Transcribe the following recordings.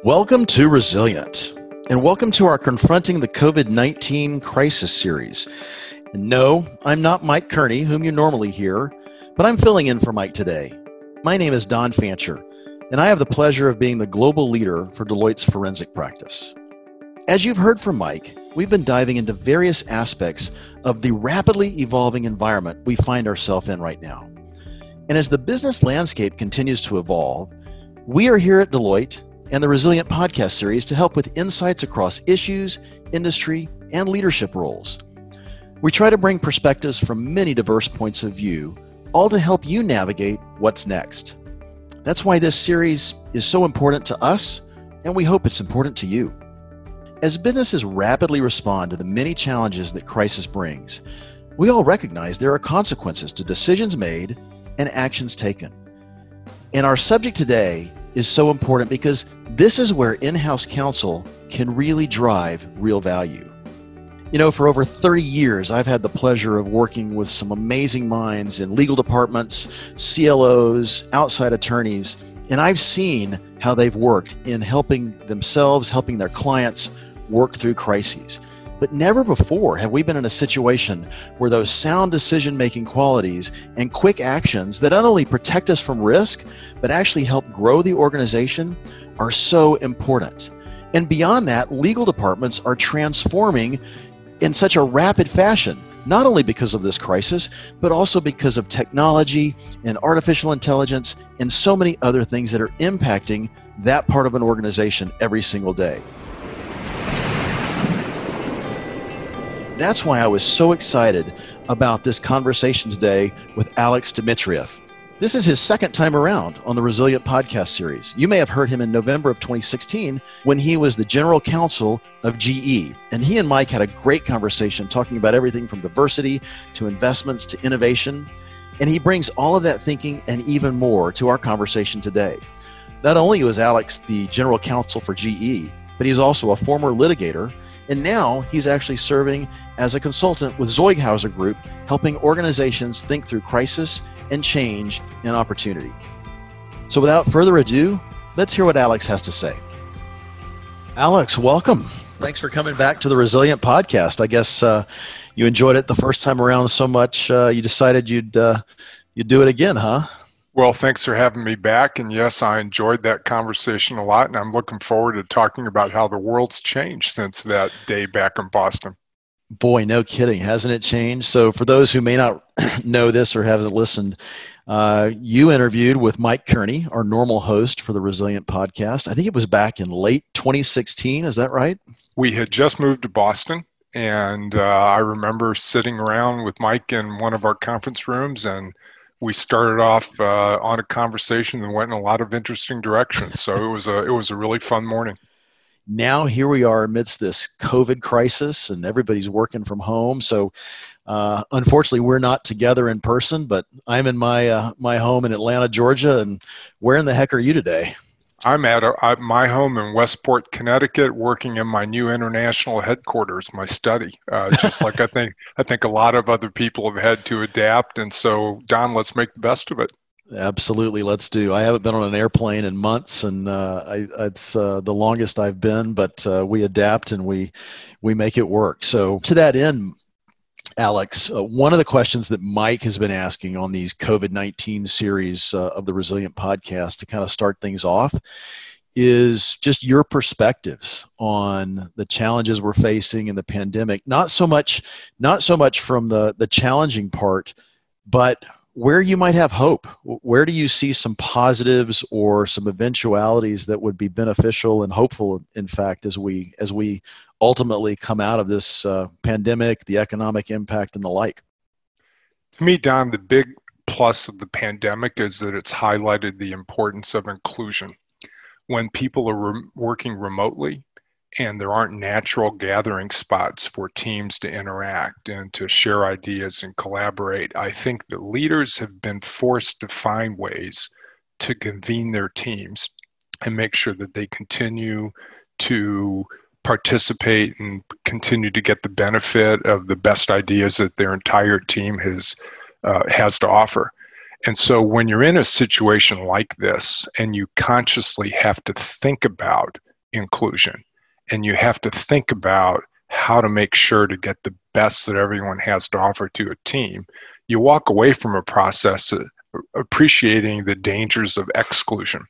Welcome to Resilient, and welcome to our Confronting the COVID-19 Crisis series. And no, I'm not Mike Kearney, whom you normally hear, but I'm filling in for Mike today. My name is Don Fancher, and I have the pleasure of being the global leader for Deloitte's forensic practice. As you've heard from Mike, we've been diving into various aspects of the rapidly evolving environment we find ourselves in right now. And as the business landscape continues to evolve, we are here at Deloitte and the Resilient podcast series to help with insights across issues, industry, and leadership roles. We try to bring perspectives from many diverse points of view, all to help you navigate what's next. That's why this series is so important to us, and we hope it's important to you. As businesses rapidly respond to the many challenges that crisis brings, we all recognize there are consequences to decisions made and actions taken. And our subject today is so important because this is where in-house counsel can really drive real value. You know, for over 30 years, I've had the pleasure of working with some amazing minds in legal departments, CLOs, outside attorneys, and I've seen how they've worked in helping themselves, helping their clients work through crises. But never before have we been in a situation where those sound decision-making qualities and quick actions that not only protect us from risk, but actually help grow the organization are so important. And beyond that, legal departments are transforming in such a rapid fashion, not only because of this crisis, but also because of technology and artificial intelligence and so many other things that are impacting that part of an organization every single day. That's why I was so excited about this conversation today with Alex Dmitrieff. This is his second time around on the Resilient podcast series. You may have heard him in November of 2016 when he was the general counsel of GE. And he and Mike had a great conversation talking about everything from diversity to investments to innovation. And he brings all of that thinking and even more to our conversation today. Not only was Alex the general counsel for GE, but he's also a former litigator. And now he's actually serving as a consultant with Zeughauser Group, helping organizations think through crisis and change and opportunity. So without further ado, let's hear what Alex has to say. Alex, welcome. Thanks for coming back to the Resilient podcast. I guess you enjoyed it the first time around so much, you decided you'd do it again, huh? Well, thanks for having me back. And yes, I enjoyed that conversation a lot. And I'm looking forward to talking about how the world's changed since that day back in Boston. Boy, no kidding. Hasn't it changed? So for those who may not know this or haven't listened, you interviewed with Mike Kearney, our normal host for the Resilient podcast. I think it was back in late 2016. Is that right? We had just moved to Boston. And I remember sitting around with Mike in one of our conference rooms, and we started off on a conversation that went in a lot of interesting directions. So it was a really fun morning. Now here we are amidst this COVID crisis, and everybody's working from home. So unfortunately, we're not together in person, but I'm in my home in Atlanta, Georgia. And where in the heck are you today? I'm at my home in Westport, Connecticut, working in my new international headquarters, my study. Just like I think a lot of other people have had to adapt. And so, Don, let's make the best of it. Absolutely, let's do. I haven't been on an airplane in months, and it's the longest I've been. But we adapt and we make it work. So to that end, Alex, one of the questions that Mike has been asking on these COVID-19 series of the Resilient podcast to kind of start things off is just your perspectives on the challenges we're facing in the pandemic. Not so much from the challenging part, but where you might have hope. Where do you see some positives or some eventualities that would be beneficial and hopeful, in fact, as we ultimately come out of this pandemic, the economic impact and the like? To me, Don, the big plus of the pandemic is that it's highlighted the importance of inclusion. When people are working remotely and there aren't natural gathering spots for teams to interact and to share ideas and collaborate, I think that leaders have been forced to find ways to convene their teams and make sure that they continue to participate and continue to get the benefit of the best ideas that their entire team has to offer. And so when you're in a situation like this and you consciously have to think about inclusion. And you have to think about how to make sure to get the best that everyone has to offer to a team. You walk away from a process appreciating the dangers of exclusion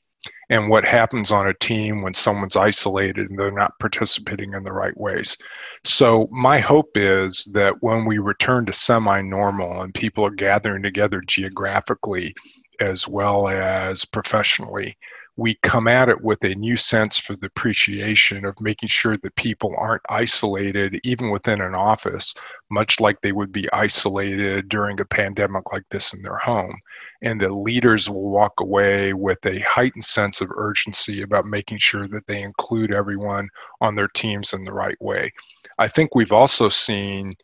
and what happens on a team when someone's isolated and they're not participating in the right ways. So my hope is that when we return to semi-normal and people are gathering together geographically as well as professionally, we come at it with a new sense for the appreciation of making sure that people aren't isolated even within an office, much like they would be isolated during a pandemic like this in their home. And that leaders will walk away with a heightened sense of urgency about making sure that they include everyone on their teams in the right way. I think we've also seen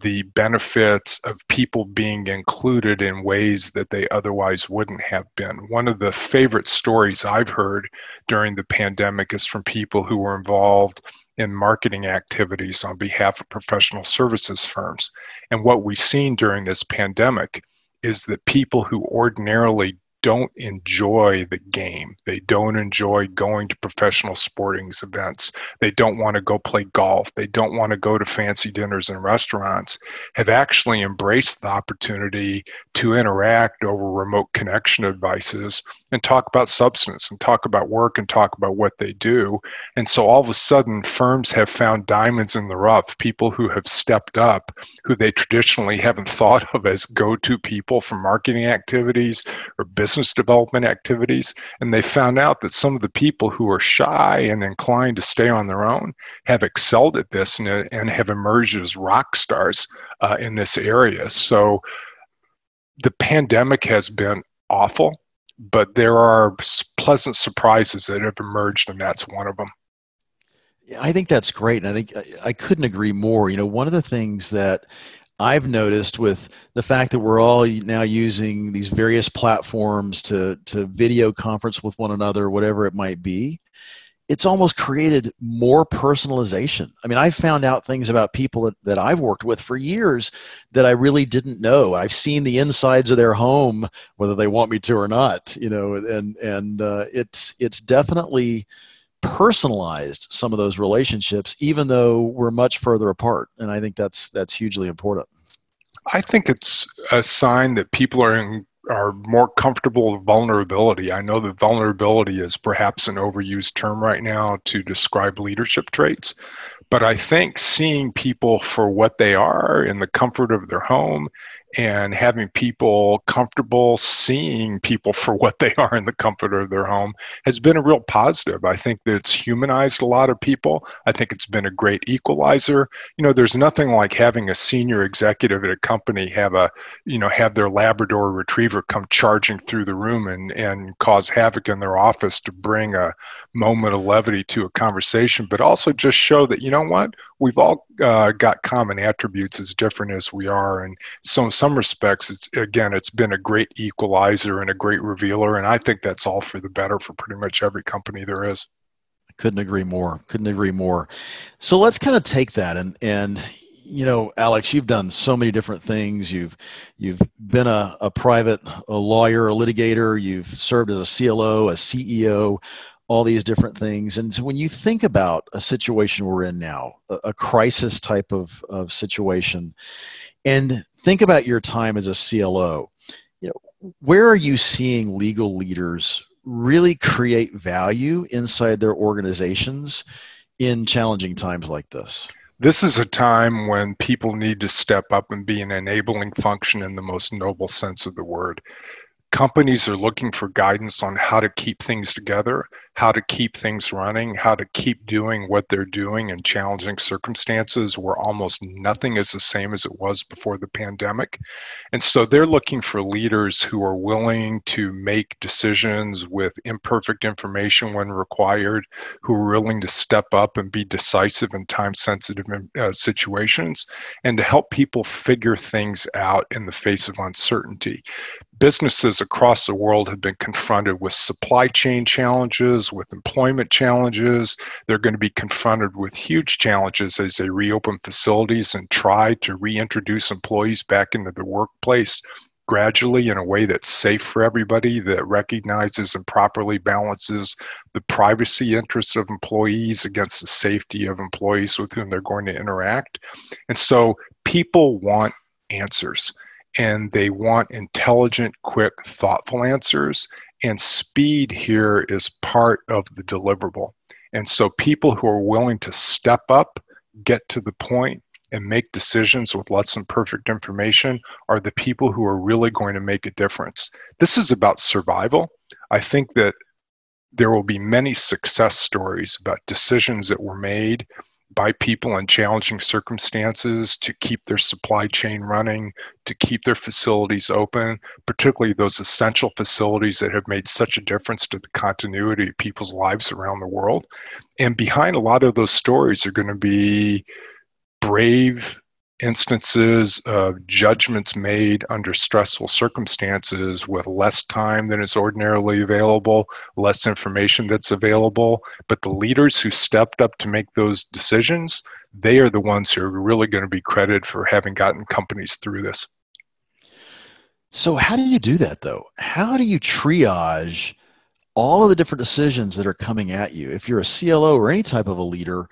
the benefits of people being included in ways that they otherwise wouldn't have been. One of the favorite stories I've heard during the pandemic is from people who were involved in marketing activities on behalf of professional services firms. And what we've seen during this pandemic is that people who ordinarily don't enjoy the game. They don't enjoy going to professional sporting events. They don't want to go play golf. They don't want to go to fancy dinners and restaurants, have actually embraced the opportunity to interact over remote connection devices and talk about substance and talk about work and talk about what they do. And so all of a sudden, firms have found diamonds in the rough, people who have stepped up, who they traditionally haven't thought of as go-to people for marketing activities or business development activities. And they found out that some of the people who are shy and inclined to stay on their own have excelled at this and have emerged as rock stars in this area. So the pandemic has been awful, but there are pleasant surprises that have emerged, and that's one of them. I think that's great. And I think I couldn't agree more. You know, one of the things that I've noticed with the fact that we're all now using these various platforms to video conference with one another, whatever it might be, it's almost created more personalization. I mean, I've found out things about people that I've worked with for years that I really didn't know. I've seen the insides of their home, whether they want me to or not, you know, and it's definitely personalized some of those relationships, even though we're much further apart. And I think that's hugely important. I think it's a sign that people are more comfortable with vulnerability. I know that vulnerability is perhaps an overused term right now to describe leadership traits, but I think seeing people for what they are in the comfort of their home and having people comfortable seeing people for what they are in the comfort of their home has been a real positive. I think that it's humanized a lot of people. I think it's been a great equalizer. You know, there's nothing like having a senior executive at a company have their Labrador retriever come charging through the room and cause havoc in their office to bring a moment of levity to a conversation, but also just show that, you know what, we've all got common attributes as different as we are. And so in some respects, it's been a great equalizer and a great revealer. And I think that's all for the better for pretty much every company there is. Couldn't agree more. Couldn't agree more. So let's kind of take that and you know, Alex, you've done so many different things. You've been a private lawyer, a litigator. You've served as a CLO, a CEO, all these different things. And so when you think about a situation we're in now, a crisis type of situation, and think about your time as a CLO, you know, where are you seeing legal leaders really create value inside their organizations in challenging times like this? This is a time when people need to step up and be an enabling function in the most noble sense of the word. Companies are looking for guidance on how to keep things together, how to keep things running, how to keep doing what they're doing in challenging circumstances where almost nothing is the same as it was before the pandemic. And so they're looking for leaders who are willing to make decisions with imperfect information when required, who are willing to step up and be decisive in time-sensitive situations, and to help people figure things out in the face of uncertainty. Businesses across the world have been confronted with supply chain challenges, with employment challenges. They're going to be confronted with huge challenges as they reopen facilities and try to reintroduce employees back into the workplace gradually in a way that's safe for everybody, that recognizes and properly balances the privacy interests of employees against the safety of employees with whom they're going to interact. And so people want answers, and they want intelligent, quick, thoughtful answers. And speed here is part of the deliverable. And so people who are willing to step up, get to the point, and make decisions with less than perfect information are the people who are really going to make a difference. This is about survival. I think that there will be many success stories about decisions that were made by people in challenging circumstances to keep their supply chain running, to keep their facilities open, particularly those essential facilities that have made such a difference to the continuity of people's lives around the world. And behind a lot of those stories are going to be brave instances of judgments made under stressful circumstances with less time than is ordinarily available, less information that's available. But the leaders who stepped up to make those decisions, they are the ones who are really going to be credited for having gotten companies through this. So how do you do that, though? How do you triage all of the different decisions that are coming at you? If you're a CLO or any type of a leader,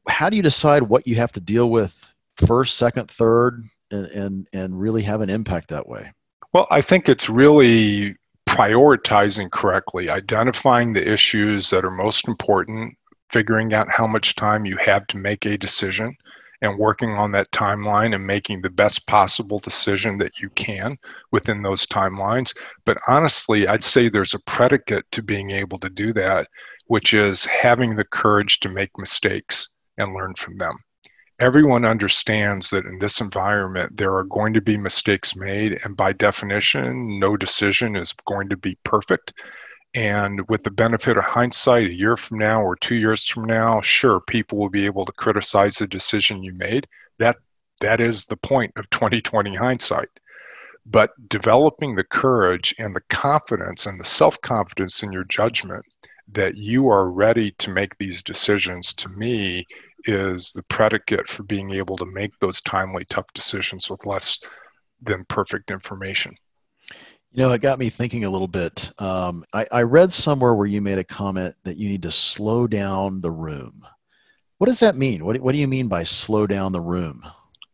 how do you decide what you have to deal with first, second, third, and really have an impact that way? Well, I think it's really prioritizing correctly, identifying the issues that are most important, figuring out how much time you have to make a decision, and working on that timeline and making the best possible decision that you can within those timelines. But honestly, I'd say there's a predicate to being able to do that, which is having the courage to make mistakes and learn from them. Everyone understands that in this environment, there are going to be mistakes made, and by definition, no decision is going to be perfect. And with the benefit of hindsight, a year from now or 2 years from now, sure, people will be able to criticize the decision you made. That is the point of 2020 hindsight. But developing the courage and the confidence and the self-confidence in your judgment that you are ready to make these decisions, to me, is the predicate for being able to make those timely, tough decisions with less than perfect information. You know, it got me thinking a little bit. I read somewhere where you made a comment that you need to slow down the room. What does that mean? What do you mean by slow down the room?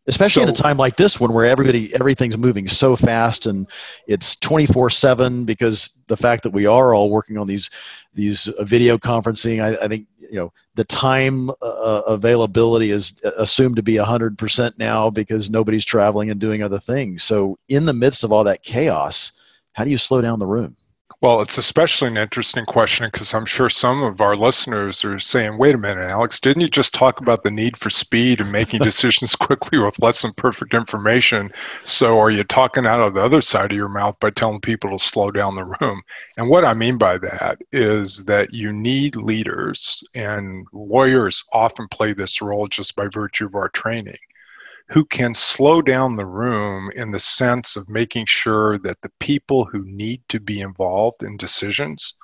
Especially in a time like this one where everything's moving so fast and it's 24/7, because the fact that we are all working on these video conferencing, I think, you know, the time availability is assumed to be 100% now because nobody's traveling and doing other things. So in the midst of all that chaos, how do you slow down the room? Well, it's especially an interesting question because I'm sure some of our listeners are saying, wait a minute, Alex, didn't you just talk about the need for speed and making decisions quickly with less than perfect information? So are you talking out of the other side of your mouth by telling people to slow down the room? And what I mean by that is that you need leaders, and lawyers often play this role just by virtue of our training, who can slow down the room in the sense of making sure that the people who need to be involved in decisions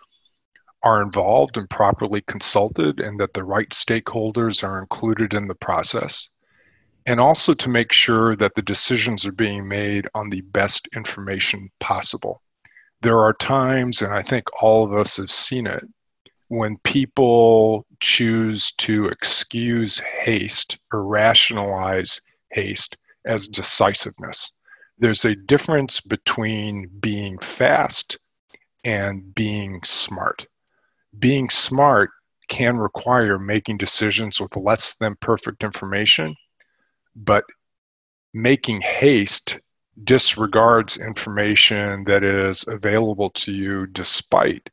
are involved and properly consulted, and that the right stakeholders are included in the process. And also to make sure that the decisions are being made on the best information possible. There are times, and I think all of us have seen it, when people choose to excuse haste or rationalize haste as decisiveness. There's a difference between being fast and being smart. Being smart can require making decisions with less than perfect information, but making haste disregards information that is available to you despite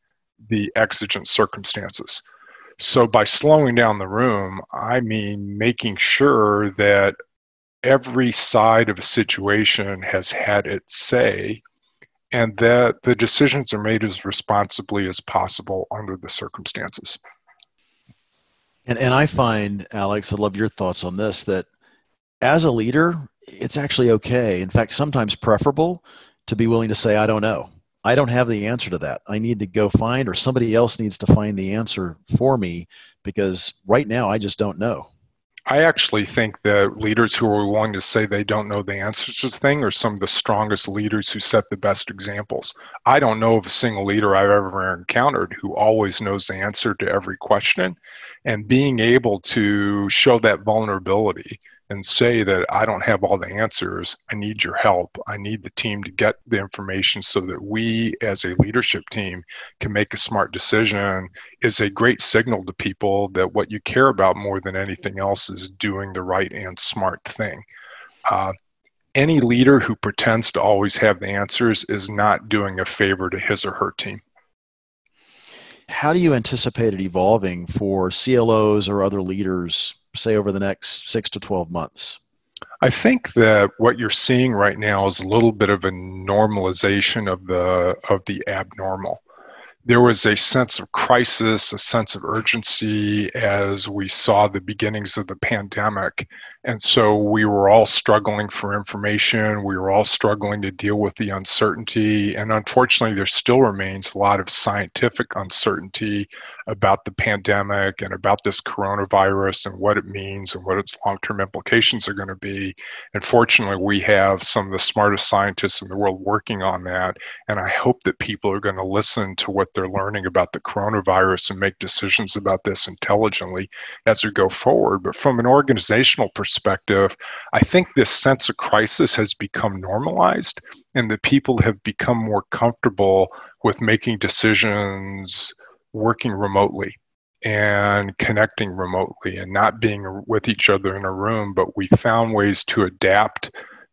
the exigent circumstances. So by slowing down the room, I mean making sure that every side of a situation has had its say, and that the decisions are made as responsibly as possible under the circumstances. And I find, Alex, I'd love your thoughts on this, that as a leader, it's actually okay, in fact, sometimes preferable, to be willing to say, I don't know. I don't have the answer to that. I need to go find, or somebody else needs to find the answer for me, because right now I just don't know. I actually think that leaders who are willing to say they don't know the answers to the thing are some of the strongest leaders who set the best examples. I don't know of a single leader I've ever encountered who always knows the answer to every question. And being able to show that vulnerability and say that I don't have all the answers, I need your help. I need the team to get the information so that we as a leadership team can make a smart decision is a great signal to people that what you care about more than anything else is doing the right and smart thing. Any leader who pretends to always have the answers is not doing a favor to his or her team. How do you anticipate it evolving for CLOs or other leaders, say over the next 6 to 12 months? I think that what you're seeing right now is a little bit of a normalization of the abnormal. There was a sense of crisis, a sense of urgency as we saw the beginnings of the pandemic. And so we were all struggling for information. We were all struggling to deal with the uncertainty. And unfortunately, there still remains a lot of scientific uncertainty about the pandemic and about this coronavirus and what it means and what its long-term implications are going to be. And fortunately, we have some of the smartest scientists in the world working on that. And I hope that people are going to listen to what they're learning about the coronavirus and make decisions about this intelligently as we go forward. But from an organizational perspective, I think this sense of crisis has become normalized and that people have become more comfortable with making decisions working remotely and connecting remotely and not being with each other in a room, but we found ways to adapt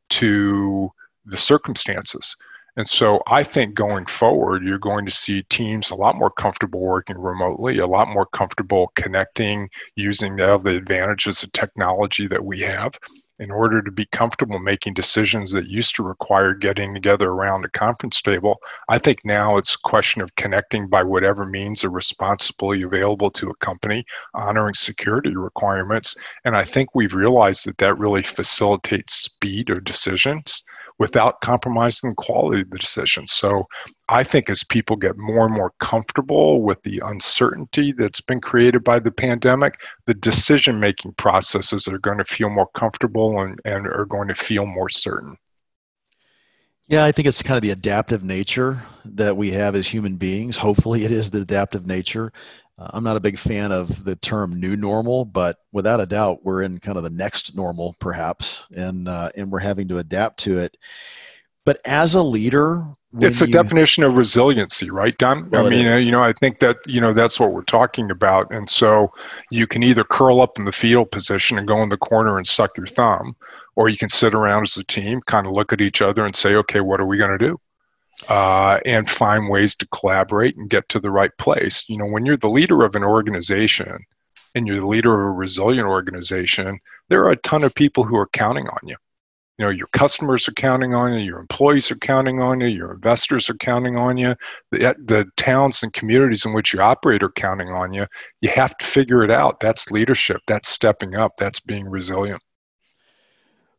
to the circumstances. And so I think going forward, you're going to see teams a lot more comfortable working remotely, a lot more comfortable connecting, using all the advantages of technology that we have in order to be comfortable making decisions that used to require getting together around a conference table. I think now it's a question of connecting by whatever means are responsibly available to a company, honoring security requirements. And I think we've realized that that really facilitates speed of decisions without compromising the quality of the decision. So I think as people get more and more comfortable with the uncertainty that's been created by the pandemic, the decision-making processes are going to feel more comfortable and are going to feel more certain. Yeah, I think it's kind of the adaptive nature that we have as human beings. Hopefully it is the adaptive nature. I'm not a big fan of the term new normal, but without a doubt, we're in kind of the next normal perhaps, and we're having to adapt to it. But as a leader, it's a definition of resiliency, right, Don? Well, I mean, I think that, that's what we're talking about. And so you can either curl up in the fetal position and go in the corner and suck your thumb, or you can sit around as a team, kind of look at each other and say, okay, what are we going to do? And find ways to collaborate and get to the right place. When you're the leader of an organization and you're the leader of a resilient organization, there are a ton of people who are counting on you. Your customers are counting on you, your employees are counting on you, your investors are counting on you, the towns and communities in which you operate are counting on you. You have to figure it out. That's leadership. That's stepping up. That's being resilient.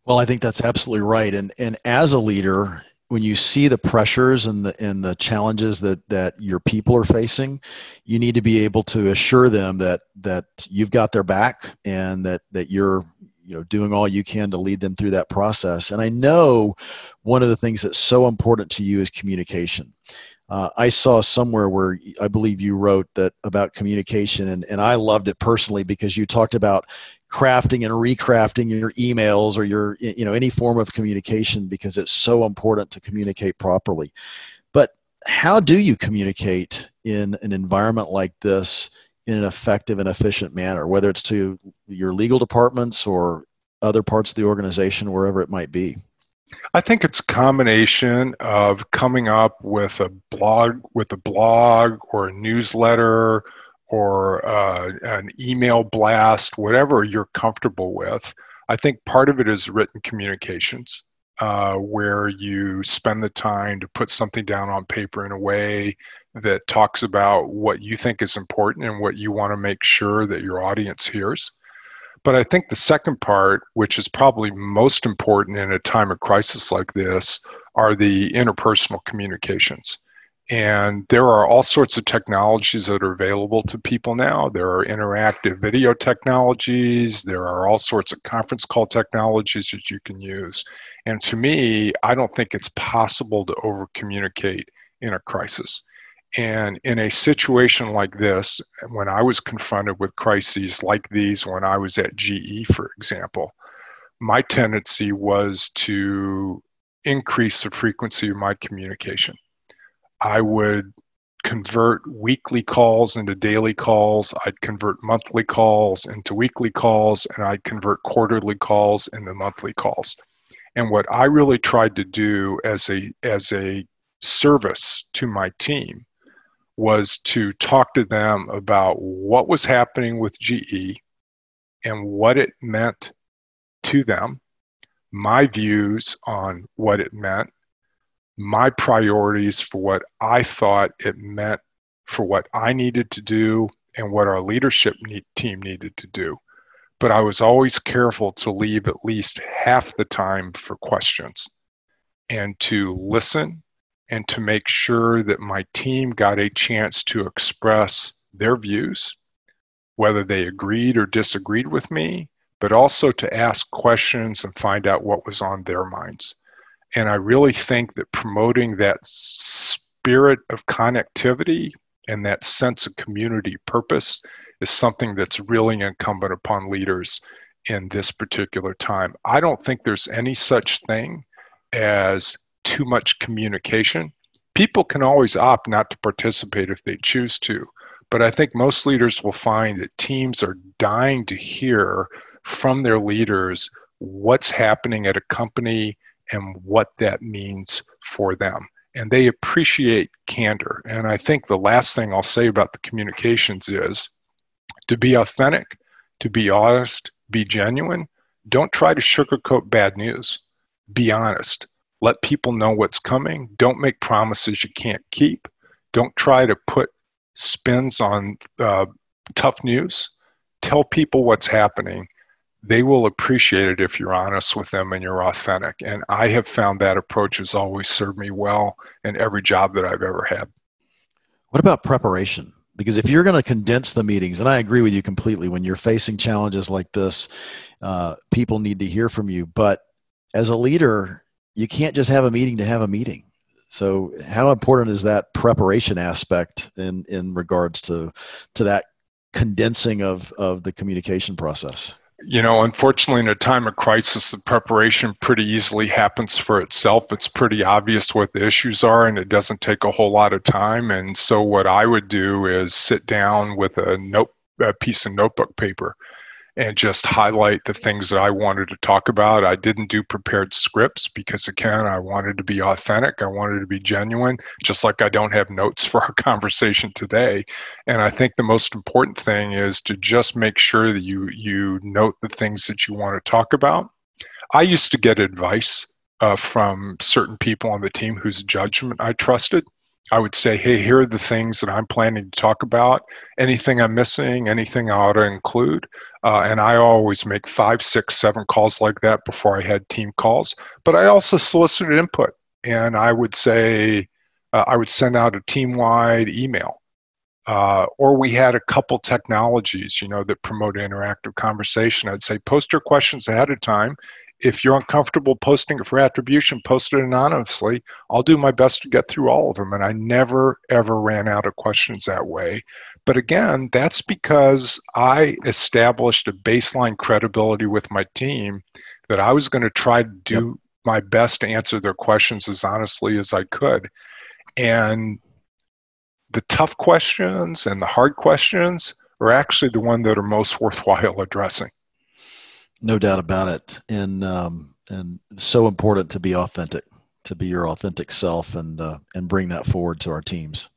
Well, I think that's absolutely right. And as a leader, when you see the pressures and the challenges that your people are facing, you need to be able to assure them that you've got their back and that you're doing all you can to lead them through that process. And I know one of the things that's so important to you is communication. I saw somewhere where I believe you wrote that about communication, and I loved it personally because you talked about crafting and recrafting your emails or your any form of communication because it's so important to communicate properly. But how do you communicate in an environment like this in an effective and efficient manner, whether it's to your legal departments or other parts of the organization, wherever it might be? I think it's a combination of coming up with a blog or a newsletter or an email blast, whatever you're comfortable with. I think part of it is written communications, where you spend the time to put something down on paper in a way that talks about what you think is important and what you want to make sure that your audience hears. But I think the second part, which is probably most important in a time of crisis like this, are the interpersonal communications. And there are all sorts of technologies that are available to people now. There are interactive video technologies. There are all sorts of conference call technologies that you can use. And to me, I don't think it's possible to over-communicate in a crisis. And in a situation like this, when I was confronted with crises like these, when I was at GE, for example, my tendency was to increase the frequency of my communication. I would convert weekly calls into daily calls. I'd convert monthly calls into weekly calls, and I'd convert quarterly calls into monthly calls. And what I really tried to do as a service to my team was to talk to them about what was happening with GE and what it meant to them, my views on what it meant, my priorities for what I thought it meant for what I needed to do and what our leadership team needed to do. But I was always careful to leave at least half the time for questions and to listen and to make sure that my team got a chance to express their views, whether they agreed or disagreed with me, but also to ask questions and find out what was on their minds. And I really think that promoting that spirit of connectivity and that sense of community purpose is something that's really incumbent upon leaders in this particular time. I don't think there's any such thing as too much communication. People can always opt not to participate if they choose to, but I think most leaders will find that teams are dying to hear from their leaders what's happening at a company and what that means for them. And they appreciate candor. And I think the last thing I'll say about the communications is to be authentic, to be honest, be genuine. Don't try to sugarcoat bad news. Be honest. Let people know what's coming. Don't make promises you can't keep. Don't try to put spins on tough news. Tell people what's happening. They will appreciate it if you're honest with them and you're authentic. And I have found that approach has always served me well in every job that I've ever had. What about preparation? Because if you're going to condense the meetings, and I agree with you completely, when you're facing challenges like this, people need to hear from you. But as a leader, you can't just have a meeting to have a meeting. So how important is that preparation aspect in regards to that condensing of the communication process? You know, unfortunately, in a time of crisis, the preparation pretty easily happens for itself. It's pretty obvious what the issues are, and it doesn't take a whole lot of time. And so what I would do is sit down with a piece of notebook paper and just highlight the things that I wanted to talk about. I didn't do prepared scripts because, again, I wanted to be authentic. I wanted to be genuine, just like I don't have notes for our conversation today. And I think the most important thing is to just make sure that you note the things that you want to talk about. I used to get advice from certain people on the team whose judgment I trusted. I would say, hey, here are the things that I'm planning to talk about. Anything I'm missing, anything I ought to include. And I always make 5, 6, 7 calls like that before I had team calls. But I also solicited input. And I would say, I would send out a team-wide email. Or we had a couple technologies, that promote interactive conversation. I'd say, post your questions ahead of time. If you're uncomfortable posting it for attribution, post it anonymously. I'll do my best to get through all of them. And I never, ever ran out of questions that way. But again, that's because I established a baseline credibility with my team that I was going to try to do my best to answer their questions as honestly as I could. And the tough questions and the hard questions are actually the ones that are most worthwhile addressing. No doubt about it. And so important to be authentic, to be your authentic self and bring that forward to our teams.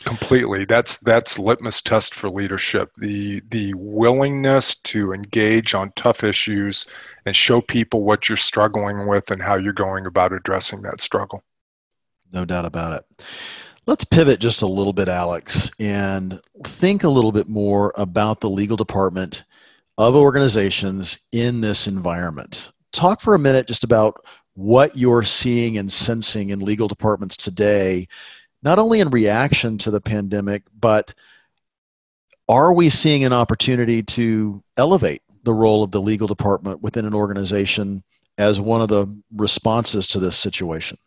Completely. That's litmus test for leadership. The willingness to engage on tough issues and show people what you're struggling with and how you're going about addressing that struggle. No doubt about it. Let's pivot just a little bit, Alex, and think a little bit more about the legal department of organizations in this environment. Talk for a minute just about what you're seeing and sensing in legal departments today not only in reaction to the pandemic, but are we seeing an opportunity to elevate the role of the legal department within an organization as one of the responses to this situation?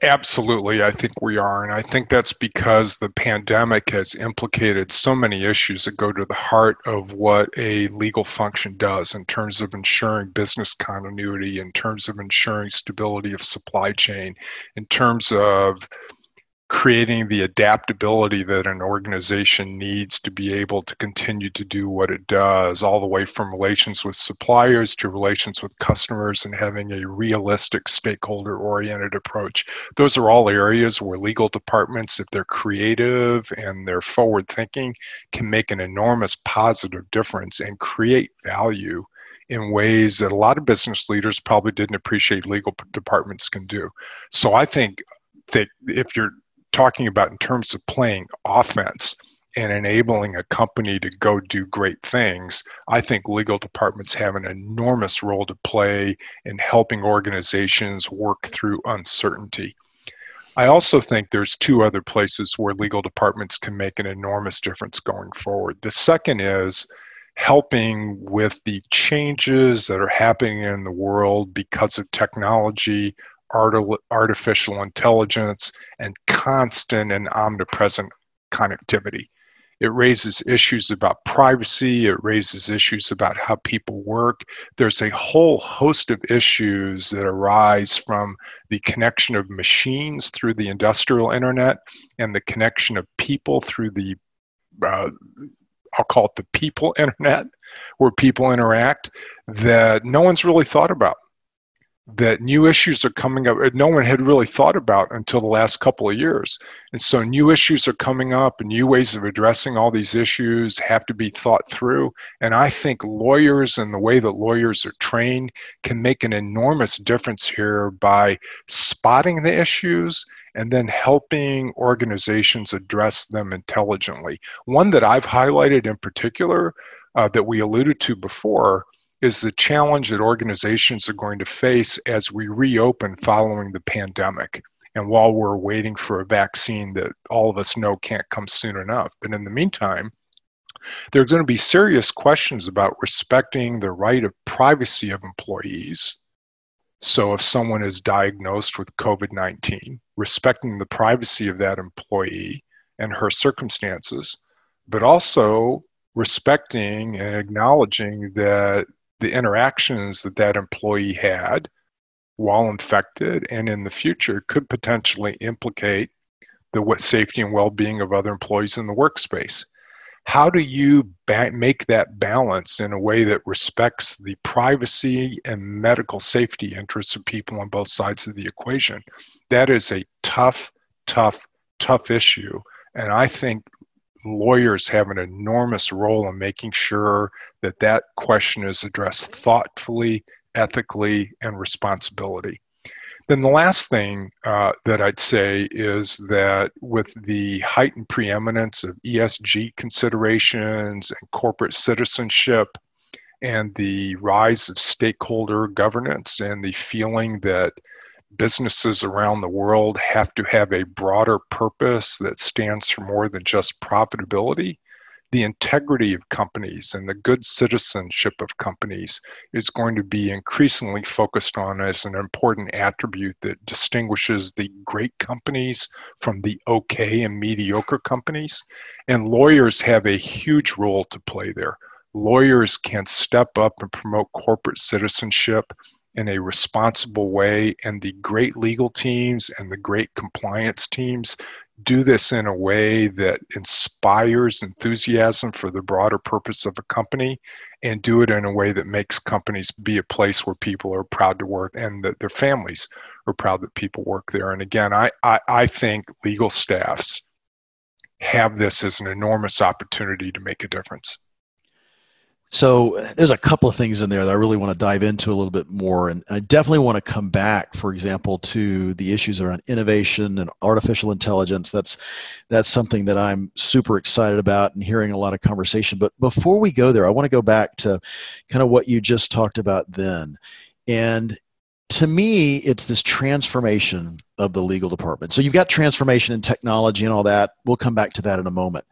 Absolutely, I think we are. And I think that's because the pandemic has implicated so many issues that go to the heart of what a legal function does in terms of ensuring business continuity, in terms of ensuring stability of supply chain, in terms of creating the adaptability that an organization needs to be able to continue to do what it does, all the way from relations with suppliers to relations with customers, and having a realistic stakeholder-oriented approach. Those are all areas where legal departments, if they're creative and they're forward-thinking, can make an enormous positive difference and create value in ways that a lot of business leaders probably didn't appreciate legal departments can do. So I think that if you're talking about in terms of playing offense and enabling a company to go do great things, I think legal departments have an enormous role to play in helping organizations work through uncertainty. I also think there's two other places where legal departments can make an enormous difference going forward. The second is helping with the changes that are happening in the world because of technology, artificial intelligence, and constant and omnipresent connectivity. It raises issues about privacy. It raises issues about how people work. There's a whole host of issues that arise from the connection of machines through the industrial internet and the connection of people through the I'll call it the people internet, where people interact, that no one's really thought about. That new issues are coming up no one had really thought about until the last couple of years. And so new issues are coming up, and new ways of addressing all these issues have to be thought through. And I think lawyers and the way that lawyers are trained can make an enormous difference here by spotting the issues and then helping organizations address them intelligently. One that I've highlighted in particular that we alluded to before is the challenge that organizations are going to face as we reopen following the pandemic. And while we're waiting for a vaccine that all of us know can't come soon enough. But in the meantime, there are going to be serious questions about respecting the right of privacy of employees. So if someone is diagnosed with COVID-19, respecting the privacy of that employee and her circumstances, but also respecting and acknowledging that the interactions that that employee had while infected and in the future could potentially implicate the safety and well-being of other employees in the workspace. How do you make that balance in a way that respects the privacy and medical safety interests of people on both sides of the equation? That is a tough issue. And I think lawyers have an enormous role in making sure that that question is addressed thoughtfully, ethically, and responsibly. Then the last thing that I'd say is that with the heightened preeminence of ESG considerations and corporate citizenship and the rise of stakeholder governance and the feeling that businesses around the world have to have a broader purpose that stands for more than just profitability, the integrity of companies and the good citizenship of companies is going to be increasingly focused on as an important attribute that distinguishes the great companies from the okay and mediocre companies. And lawyers have a huge role to play there. Lawyers can step up and promote corporate citizenship in a responsible way, and the great legal teams and the great compliance teams do this in a way that inspires enthusiasm for the broader purpose of a company, and do it in a way that makes companies be a place where people are proud to work and that their families are proud that people work there. And again, I think legal staffs have this as an enormous opportunity to make a difference. So there's a couple of things in there that I really want to dive into a little bit more. And I definitely want to come back, for example, to the issues around innovation and artificial intelligence. That's something that I'm super excited about and hearing a lot of conversation. But before we go there, I want to go back to kind of what you just talked about then. And to me, it's this transformation of the legal department. So you've got transformation in technology and all that. We'll come back to that in a moment.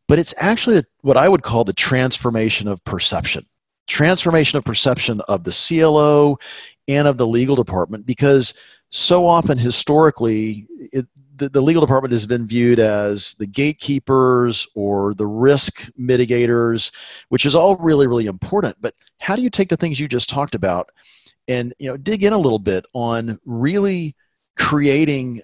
But it's actually what I would call the transformation of perception. Transformation of perception of the CLO and of the legal department, because so often historically, the legal department has been viewed as the gatekeepers or the risk mitigators, which is all really, really important. But how do you take the things you just talked about and dig in a little bit on really creating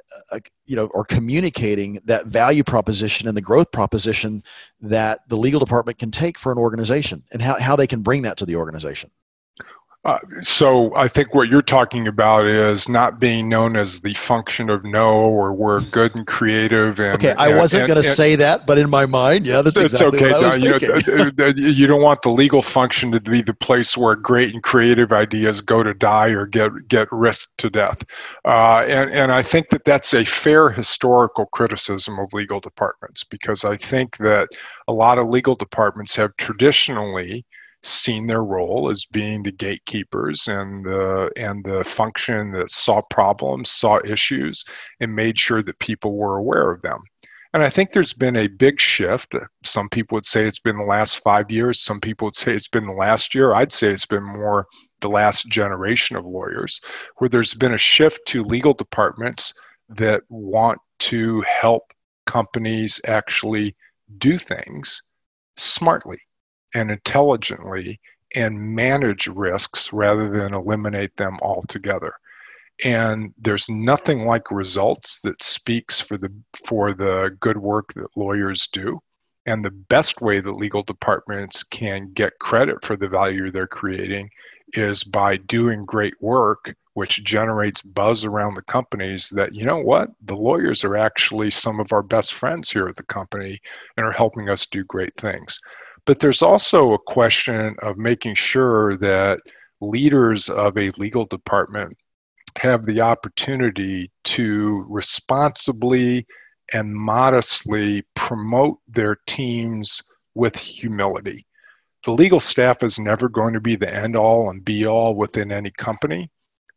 or communicating that value proposition and the growth proposition that the legal department can take for an organization, and how they can bring that to the organization? So I think what you're talking about is not being known as the function of no, or we're good and creative. And okay, I wasn't going to say that, but in my mind, yeah, that's exactly what I was thinking. You don't want the legal function to be the place where great and creative ideas go to die or get risked to death. And I think that that's a fair historical criticism of legal departments, because I think that a lot of legal departments have traditionally seen their role as being the gatekeepers and the function that saw problems, saw issues, and made sure that people were aware of them. And I think there's been a big shift. Some people would say it's been the last 5 years. Some people would say it's been the last year. I'd say it's been more the last generation of lawyers, where there's been a shift to legal departments that want to help companies actually do things smartly and intelligently and manage risks rather than eliminate them altogether. And there's nothing like results that speaks for the good work that lawyers do. And the best way that legal departments can get credit for the value they're creating is by doing great work, which generates buzz around the companies that, you know what, the lawyers are actually some of our best friends here at the company and are helping us do great things. But there's also a question of making sure that leaders of a legal department have the opportunity to responsibly and modestly promote their teams with humility. The legal staff is never going to be the end all and be all within any company,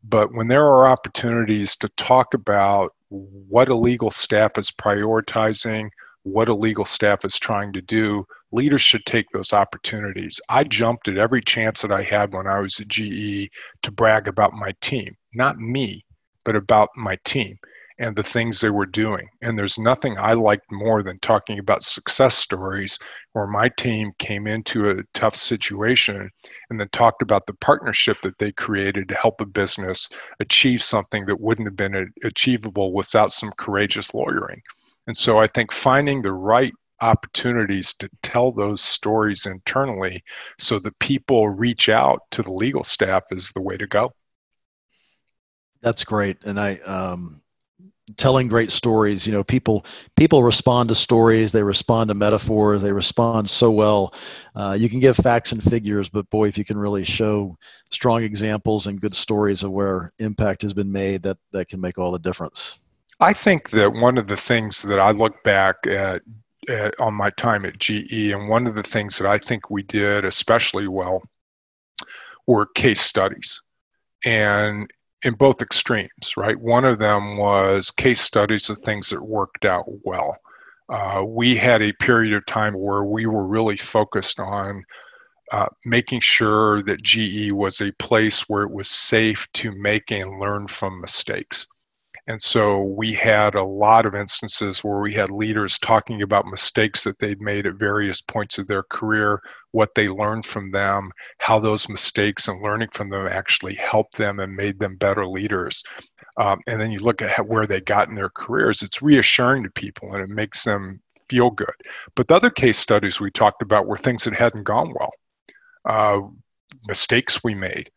but when there are opportunities to talk about what a legal staff is prioritizing, what a legal staff is trying to do, leaders should take those opportunities. I jumped at every chance that I had when I was at GE to brag about my team, not me, but about my team and the things they were doing. And there's nothing I liked more than talking about success stories where my team came into a tough situation and then talked about the partnership that they created to help a business achieve something that wouldn't have been achievable without some courageous lawyering. And so I think finding the right opportunities to tell those stories internally so that people reach out to the legal staff is the way to go. That's great. And telling great stories, people respond to stories, they respond to metaphors, they respond so well. You can give facts and figures, but boy, if you can really show strong examples and good stories of where impact has been made, that can make all the difference. I think that one of the things that I look back at on my time at GE, and one of the things that I think we did especially well were case studies, and in both extremes, right? One of them was case studies of things that worked out well. We had a period of time where we were really focused on making sure that GE was a place where it was safe to make and learn from mistakes. And so we had a lot of instances where we had leaders talking about mistakes that they'd made at various points of their career, what they learned from them, how those mistakes and learning from them actually helped them and made them better leaders. And then you look at where they got in their careers, it's reassuring to people and it makes them feel good. But the other case studies we talked about were things that hadn't gone well, mistakes we made.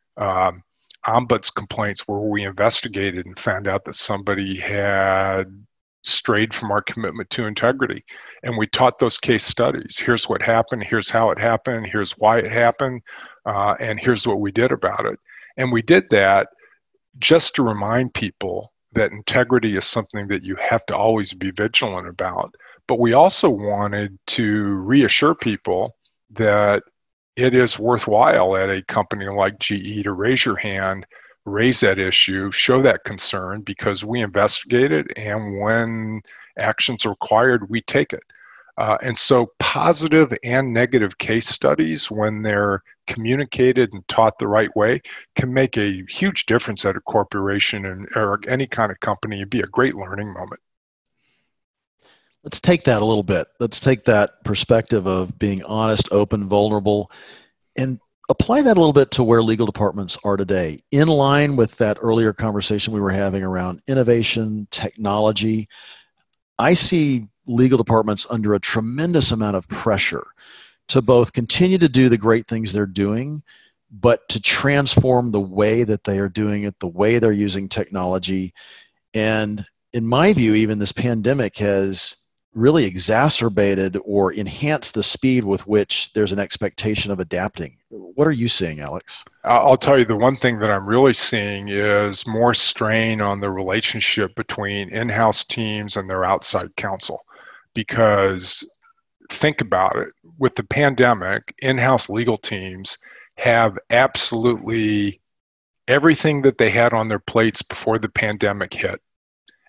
Ombuds complaints where we investigated and found out that somebody had strayed from our commitment to integrity. And we taught those case studies. Here's what happened, here's how it happened, here's why it happened, and here's what we did about it. And we did that just to remind people that integrity is something that you have to always be vigilant about. But we also wanted to reassure people that it is worthwhile at a company like GE to raise your hand raise that issue, show that concern, because we investigate it, and when actions are required, we take it. And so positive and negative case studies, when they're communicated and taught the right way, can make a huge difference at a corporation or any kind of company. It'd be a great learning moment. Let's take that a little bit. Let's take that perspective of being honest, open, vulnerable, and apply that a little bit to where legal departments are today. In line with that earlier conversation we were having around innovation, technology, I see legal departments under a tremendous amount of pressure to both continue to do the great things they're doing, but to transform the way that they are doing it, the way they're using technology. And in my view, even this pandemic has really exacerbated or enhanced the speed with which there's an expectation of adapting. What are you seeing, Alex? I'll tell you, the one thing that I'm really seeing is more strain on the relationship between in-house teams and their outside counsel. Because think about it, with the pandemic, in-house legal teams have absolutely everything that they had on their plates before the pandemic hit.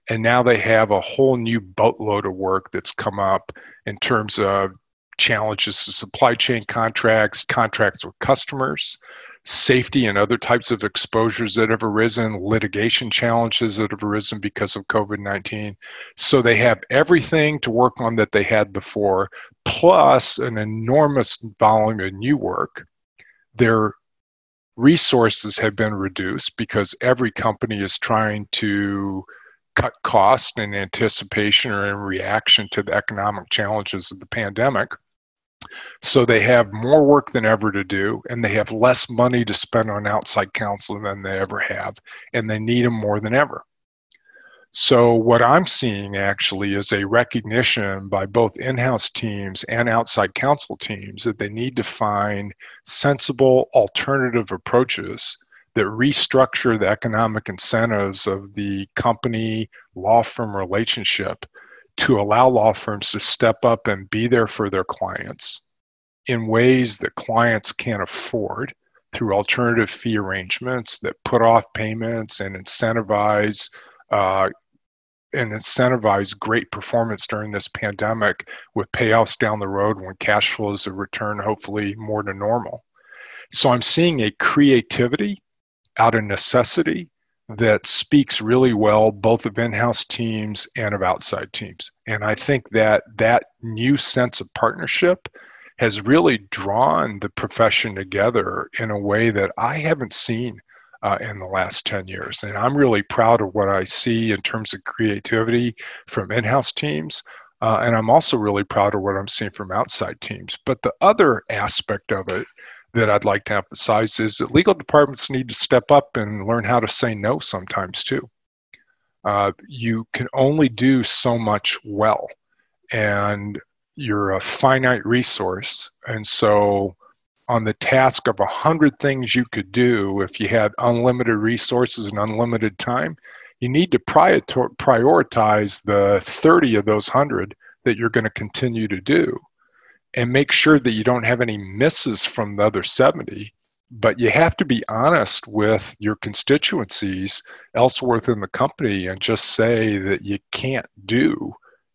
And now they have a whole new boatload of work that's come up in terms of challenges to supply chain contracts, contracts with customers, safety and other types of exposures that have arisen, litigation challenges that have arisen because of COVID-19. So they have everything to work on that they had before, plus an enormous volume of new work. Their resources have been reduced because every company is trying to cut costs in anticipation or in reaction to the economic challenges of the pandemic. So they have more work than ever to do, and they have less money to spend on outside counsel than they ever have, and they need them more than ever. So what I'm seeing actually is a recognition by both in-house teams and outside counsel teams that they need to find sensible alternative approaches that restructure the economic incentives of the company law firm relationship to allow law firms to step up and be there for their clients in ways that clients can't afford, through alternative fee arrangements that put off payments and incentivize great performance during this pandemic, with payoffs down the road when cash flows have returned hopefully more to normal. So I'm seeing a creativity out of necessity that speaks really well both of in-house teams and of outside teams. And I think that that new sense of partnership has really drawn the profession together in a way that I haven't seen in the last 10 years. And I'm really proud of what I see in terms of creativity from in-house teams. And I'm also really proud of what I'm seeing from outside teams. But the other aspect of it that I'd like to emphasize is that legal departments need to step up and learn how to say no sometimes too. You can only do so much well, and you're a finite resource. And so on the task of 100 things you could do, if you had unlimited resources and unlimited time, you need to prioritize the 30 of those 100 that you're going to continue to do, and make sure that you don't have any misses from the other 70. But you have to be honest with your constituencies elsewhere within the company and just say that you can't do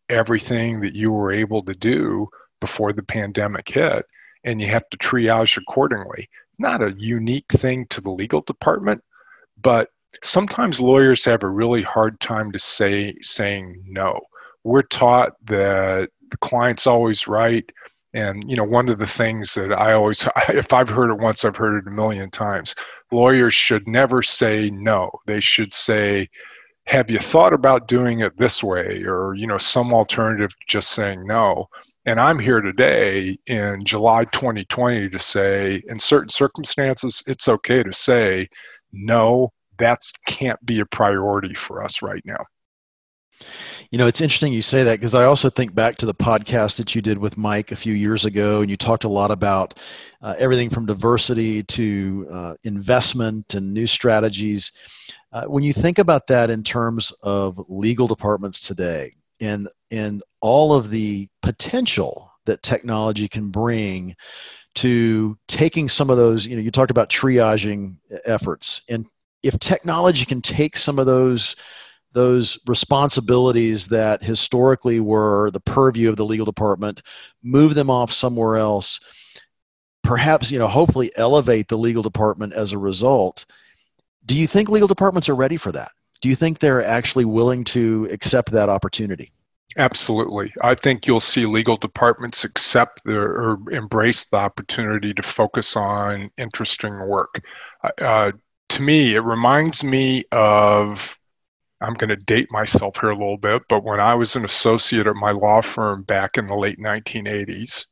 everything that you were able to do before the pandemic hit, and you have to triage accordingly. Not a unique thing to the legal department, but sometimes lawyers have a really hard time to saying no. We're taught that the client's always right. And, you know, one of the things that I always, if I've heard it once, I've heard it a million times. Lawyers should never say no. They should say, have you thought about doing it this way? Or, you know, some alternative to just saying no. And I'm here today in July 2020 to say, in certain circumstances, it's okay to say, no, that can't be a priority for us right now. You know, it's interesting you say that, because I also think back to the podcast that you did with Mike a few years ago, and you talked a lot about everything from diversity to investment and new strategies. When you think about that in terms of legal departments today and all of the potential that technology can bring to taking some of those, you know, you talked about triaging efforts and if technology can take some of those responsibilities that historically were the purview of the legal department, move them off somewhere else, perhaps, hopefully elevate the legal department as a result. Do you think legal departments are ready for that? Do you think they're actually willing to accept that opportunity? Absolutely. I think you'll see legal departments accept or embrace the opportunity to focus on interesting work. To me, it reminds me of, I'm going to date myself here a little bit, but when I was an associate at my law firm back in the late 1980s,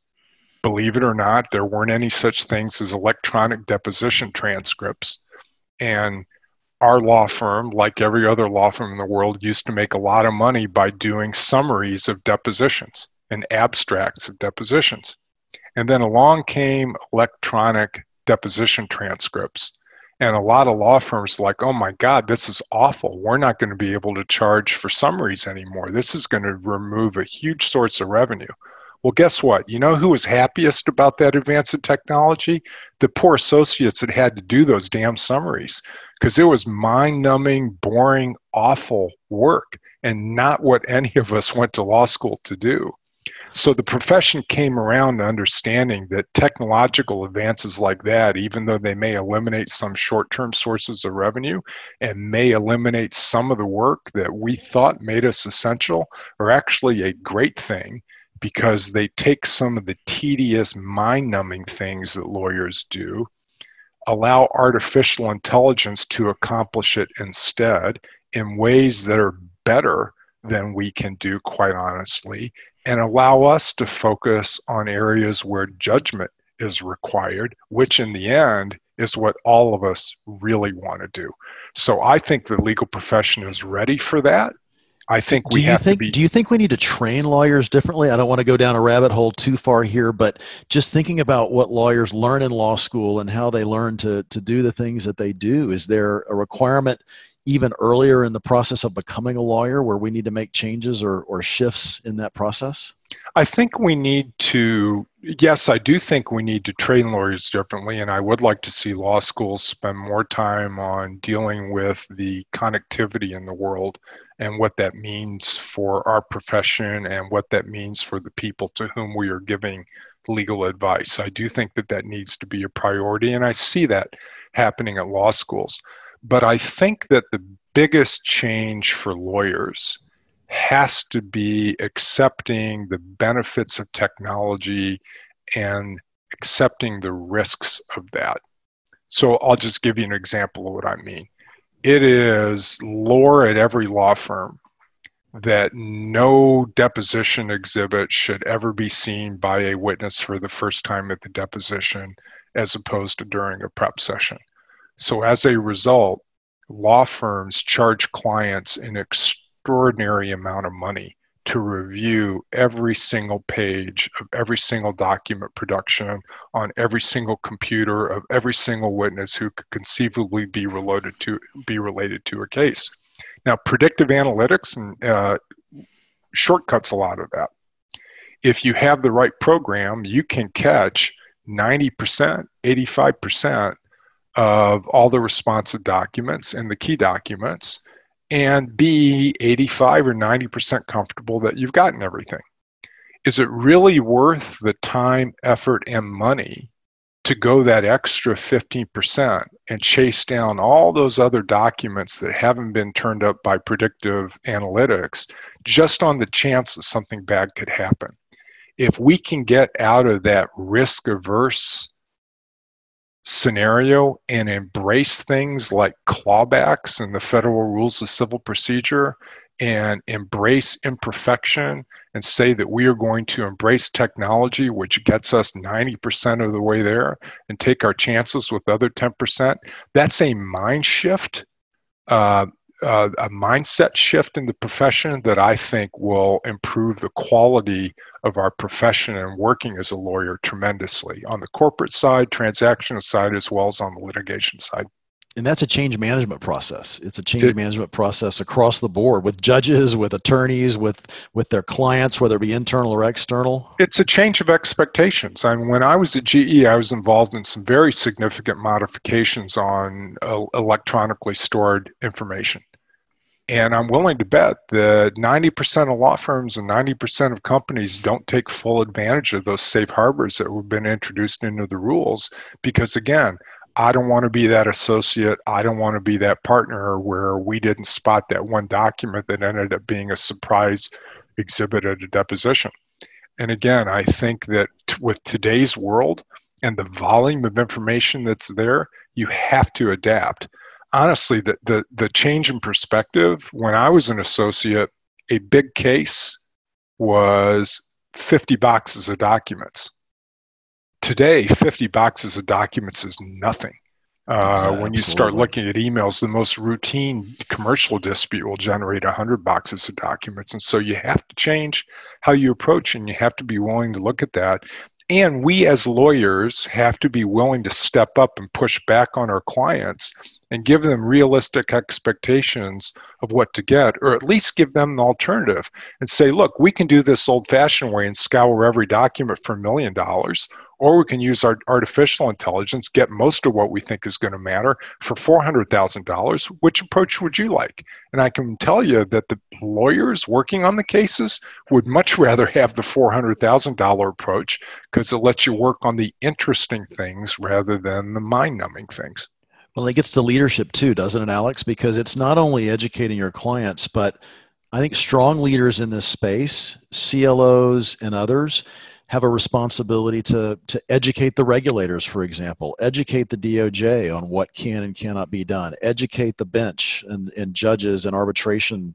believe it or not, there weren't any such things as electronic deposition transcripts. And our law firm, like every other law firm in the world, used to make a lot of money by doing summaries of depositions and abstracts of depositions. And then along came electronic deposition transcripts. And a lot of law firms were like, oh my God, this is awful. We're not going to be able to charge for summaries anymore. This is going to remove a huge source of revenue. Well, guess what? You know who was happiest about that advance in technology? The poor associates that had to do those damn summaries, because it was mind-numbing, boring, awful work, and not what any of us went to law school to do. So the profession came around to understanding that technological advances like that, even though they may eliminate some short-term sources of revenue and may eliminate some of the work that we thought made us essential, are actually a great thing, because they take some of the tedious, mind-numbing things that lawyers do, allow artificial intelligence to accomplish it instead in ways that are better than we can do, quite honestly, and allow us to focus on areas where judgment is required, which in the end is what all of us really want to do. So I think the legal profession is ready for that. I think we have to be. Do you think we need to train lawyers differently? I don't want to go down a rabbit hole too far here, but just thinking about what lawyers learn in law school and how they learn to do the things that they do, is there a requirement even earlier in the process of becoming a lawyer where we need to make changes or shifts in that process? I think we need to, yes, I do think we need to train lawyers differently, and I would like to see law schools spend more time on dealing with the connectivity in the world and what that means for our profession and what that means for the people to whom we are giving legal advice. I do think that that needs to be a priority, and I see that happening at law schools. But I think that the biggest change for lawyers has to be accepting the benefits of technology and accepting the risks of that. So I'll just give you an example of what I mean. It is lore at every law firm that no deposition exhibit should ever be seen by a witness for the first time at the deposition, as opposed to during a prep session. So as a result, law firms charge clients an extraordinary amount of money to review every single page of every single document production on every single computer of every single witness who could conceivably be related to a case. Now, predictive analytics shortcuts a lot of that. If you have the right program, you can catch 90%, 85% of all the responsive documents and the key documents, and be 85 or 90% comfortable that you've gotten everything. Is it really worth the time, effort, and money to go that extra 15% and chase down all those other documents that haven't been turned up by predictive analytics just on the chance that something bad could happen? If we can get out of that risk-averse scenario and embrace things like clawbacks and the federal rules of civil procedure, and embrace imperfection and say that we are going to embrace technology, which gets us 90% of the way there, and take our chances with other 10%, that's a mind shift, a mindset shift in the profession that I think will improve the quality of our profession and working as a lawyer tremendously, on the corporate side, transactional side, as well as on the litigation side. And that's a change management process. It's a change It, management process across the board with judges, with attorneys, with their clients, whether it be internal or external. it's a change of expectations. I mean, when I was at GE, I was involved in some very significant modifications on electronically stored information. And I'm willing to bet that 90% of law firms and 90% of companies don't take full advantage of those safe harbors that have been introduced into the rules because, again, I don't want to be that associate. I don't want to be that partner where we didn't spot that one document that ended up being a surprise exhibit at a deposition. And again, I think that with today's world and the volume of information that's there, you have to adapt. Honestly, the change in perspective, when I was an associate, a big case was 50 boxes of documents. Today, 50 boxes of documents is nothing. When you start looking at emails, the most routine commercial dispute will generate 100 boxes of documents. And so you have to change how you approach, and you have to be willing to look at that. And we as lawyers have to be willing to step up and push back on our clients and give them realistic expectations of what to get, or at least give them an alternative and say, look, we can do this old-fashioned way and scour every document for $1 million, or we can use our artificial intelligence, get most of what we think is going to matter for $400,000. Which approach would you like? And I can tell you that the lawyers working on the cases would much rather have the $400,000 approach because it lets you work on the interesting things rather than the mind-numbing things. Well, it gets to leadership too, doesn't it, Alex? Because it's not only educating your clients, but I think strong leaders in this space, CLOs and others, have a responsibility to educate the regulators, for example, educate the DOJ on what can and cannot be done, educate the bench and judges and arbitration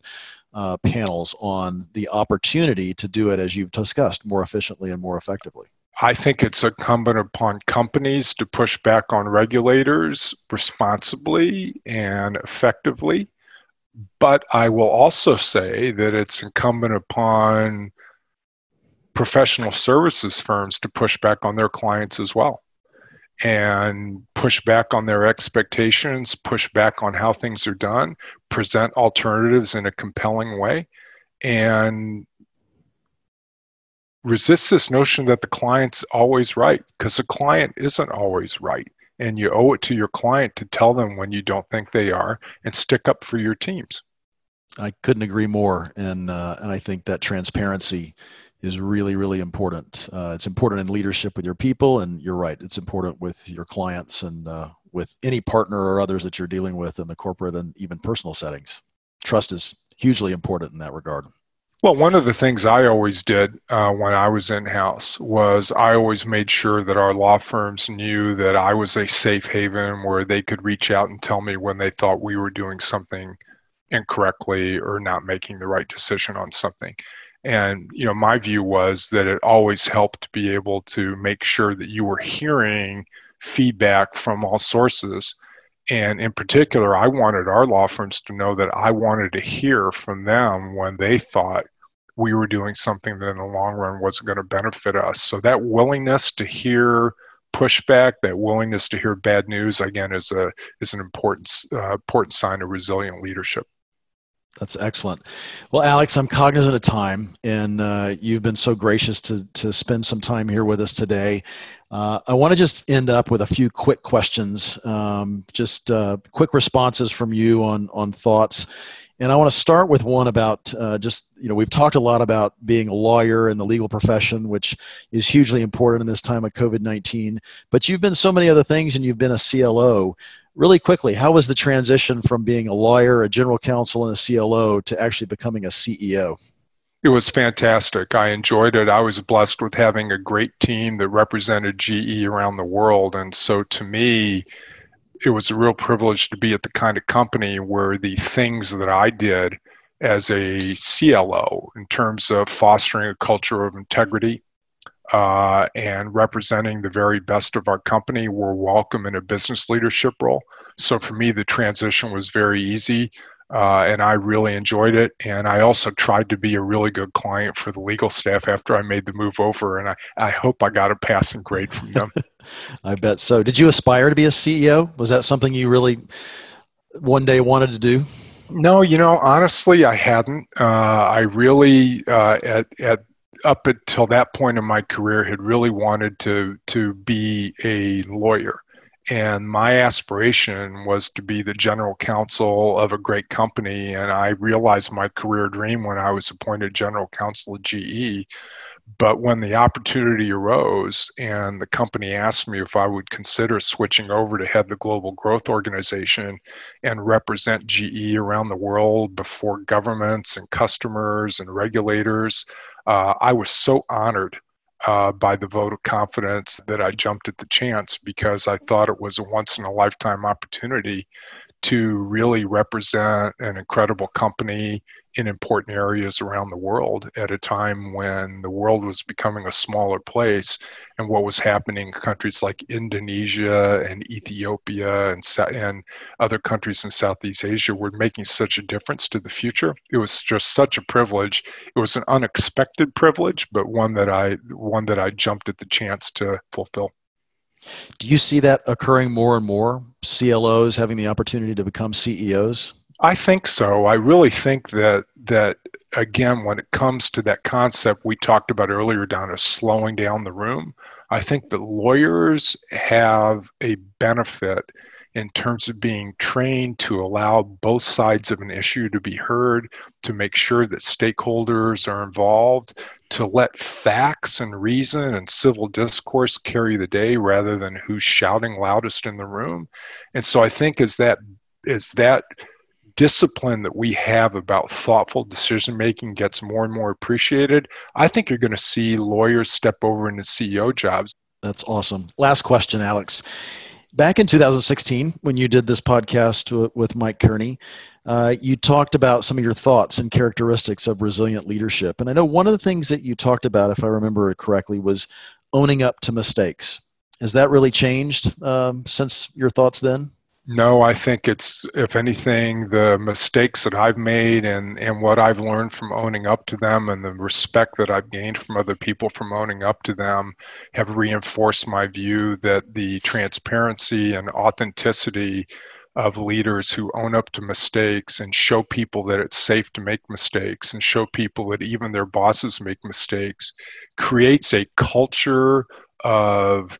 panels on the opportunity to do it, as you've discussed, more efficiently and more effectively. I think it's incumbent upon companies to push back on regulators responsibly and effectively. But I will also say that it's incumbent upon professional services firms to push back on their clients as well, and push back on their expectations, push back on how things are done, present alternatives in a compelling way, and resist this notion that the client's always right, because the client isn't always right. And you owe it to your client to tell them when you don't think they are and stick up for your teams. I couldn't agree more. And I think that transparency is really, really important. It's important in leadership with your people, and you're right, it's important with your clients and with any partner or others that you're dealing with in the corporate and even personal settings. Trust is hugely important in that regard. Well, one of the things I always did when I was in-house was I always made sure that our law firms knew that I was a safe haven where they could reach out and tell me when they thought we were doing something incorrectly or not making the right decision on something. And, you know, my view was that it always helped to be able to make sure that you were hearing feedback from all sources. And in particular, I wanted our law firms to know that I wanted to hear from them when they thought we were doing something that in the long run wasn't going to benefit us. So that willingness to hear pushback, that willingness to hear bad news, again, is an important sign of resilient leadership. That's excellent. Well, Alex, I'm cognizant of time, and you've been so gracious to spend some time here with us today. I want to just end up with a few quick questions, quick responses from you on thoughts. And I want to start with one about we've talked a lot about being a lawyer in the legal profession, which is hugely important in this time of COVID-19. But you've been so many other things, and you've been a CLO. Really quickly, how was the transition from being a lawyer, a general counsel, and a CLO to actually becoming a CEO? It was fantastic. I enjoyed it. I was blessed with having a great team that represented GE around the world. And so to me, it was a real privilege to be at the kind of company where the things that I did as a CLO in terms of fostering a culture of integrity, and representing the very best of our company were welcome in a business leadership role. So for me, the transition was very easy, and I really enjoyed it. And I also tried to be a really good client for the legal staff after I made the move over, and I hope I got a passing grade from them. I bet so. Did you aspire to be a CEO? Was that something you really one day wanted to do? No, honestly, I hadn't. I really, at up until that point in my career, had really wanted to be a lawyer. And my aspiration was to be the general counsel of a great company. And I realized my career dream when I was appointed general counsel at GE. But when the opportunity arose and the company asked me if I would consider switching over to head the global growth organization and represent GE around the world before governments and customers and regulators, I was so honored by the vote of confidence that I jumped at the chance, because I thought it was a once in a lifetime opportunity to really represent an incredible company in important areas around the world at a time when the world was becoming a smaller place, and what was happening in countries like Indonesia and Ethiopia and other countries in Southeast Asia were making such a difference to the future. It was just such a privilege. It was an unexpected privilege, but one that I jumped at the chance to fulfill. Do you see that occurring more and more, CLOs having the opportunity to become CEOs? I think so. I really think that again, when it comes to that concept we talked about earlier, Don, of slowing down the room, I think that lawyers have a benefit in terms of being trained to allow both sides of an issue to be heard, to make sure that stakeholders are involved, to let facts and reason and civil discourse carry the day rather than who's shouting loudest in the room. And so I think as that discipline that we have about thoughtful decision making gets more and more appreciated, I think you're going to see lawyers step over into CEO jobs. That's awesome. Last question, Alex. Back in 2016, when you did this podcast with Mike Kearney, you talked about some of your thoughts and characteristics of resilient leadership. And I know one of the things that you talked about, if I remember it correctly, was owning up to mistakes. Has that really changed since your thoughts then? No, I think it's, if anything, the mistakes that I've made and what I've learned from owning up to them and the respect that I've gained from other people from owning up to them have reinforced my view that the transparency and authenticity of leaders who own up to mistakes and show people that it's safe to make mistakes and show people that even their bosses make mistakes creates a culture of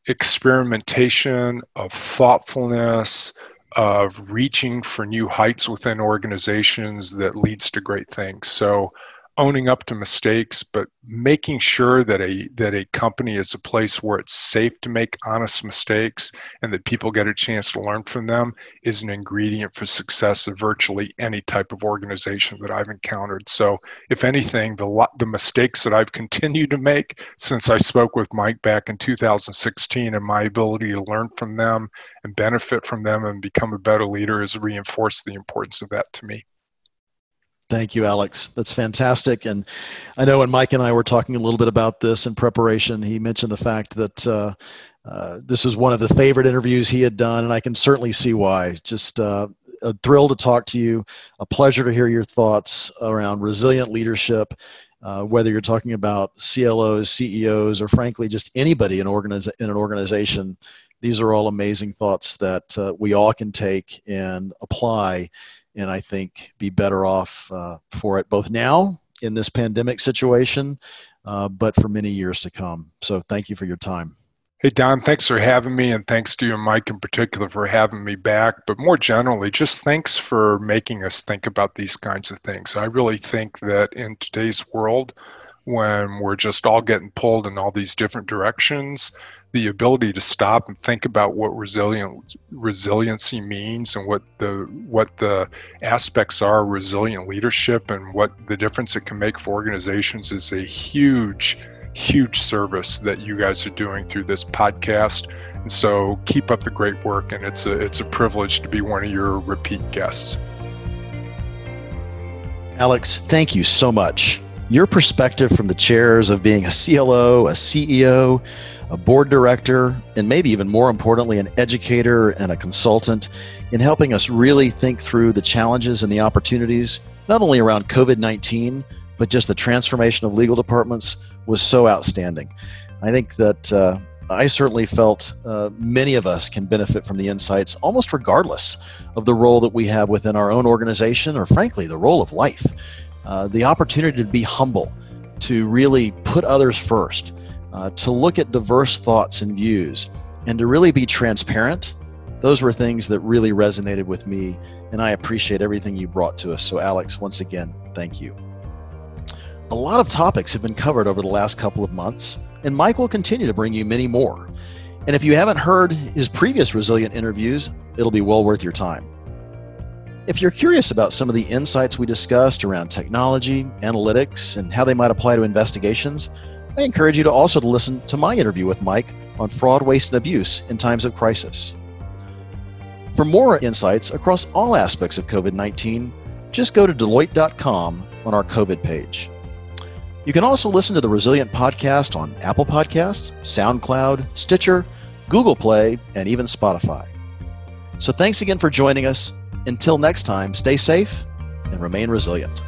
experimentation, of thoughtfulness, of reaching for new heights within organizations that leads to great things. So owning up to mistakes, but making sure that a company is a place where it's safe to make honest mistakes and that people get a chance to learn from them is an ingredient for success of virtually any type of organization that I've encountered. So if anything, the mistakes that I've continued to make since I spoke with Mike back in 2016 and my ability to learn from them and benefit from them and become a better leader has reinforced the importance of that to me. Thank you, Alex. That's fantastic. And I know when Mike and I were talking a little bit about this in preparation, he mentioned the fact that this was one of the favorite interviews he had done, and I can certainly see why. Just a thrill to talk to you, a pleasure to hear your thoughts around resilient leadership, whether you're talking about CLOs, CEOs, or frankly, just anybody in an organization. These are all amazing thoughts that we all can take and apply, and I think be better off for it both now in this pandemic situation, but for many years to come. So thank you for your time. Hey, Don, thanks for having me, and thanks to you and Mike in particular for having me back. But more generally, just thanks for making us think about these kinds of things. I really think that in today's world, when we're just all getting pulled in all these different directions, the ability to stop and think about what resiliency means and what the aspects are of resilient leadership and what the difference it can make for organizations is a huge service that you guys are doing through this podcast. And so keep up the great work, and it's a privilege to be one of your repeat guests. Alex, thank you so much. Your perspective from the chairs of being a CLO, a CEO, a board director, and maybe even more importantly, an educator and a consultant in helping us really think through the challenges and the opportunities, not only around COVID-19, but just the transformation of legal departments was so outstanding. I think that I certainly felt many of us can benefit from the insights almost regardless of the role that we have within our own organization or, frankly, the role of life. The opportunity to be humble, to really put others first, to look at diverse thoughts and views, and to really be transparent. Those were things that really resonated with me, and I appreciate everything you brought to us. So, Alex, once again, thank you. A lot of topics have been covered over the last couple of months, and Mike will continue to bring you many more. And if you haven't heard his previous Resilient interviews, it'll be well worth your time. If you're curious about some of the insights we discussed around technology, analytics, and how they might apply to investigations, I encourage you to also listen to my interview with Mike on fraud, waste, and abuse in times of crisis. For more insights across all aspects of COVID-19, just go to Deloitte.com on our COVID page. You can also listen to the Resilient podcast on Apple Podcasts, SoundCloud, Stitcher, Google Play, and even Spotify. So thanks again for joining us. Until next time, stay safe and remain resilient.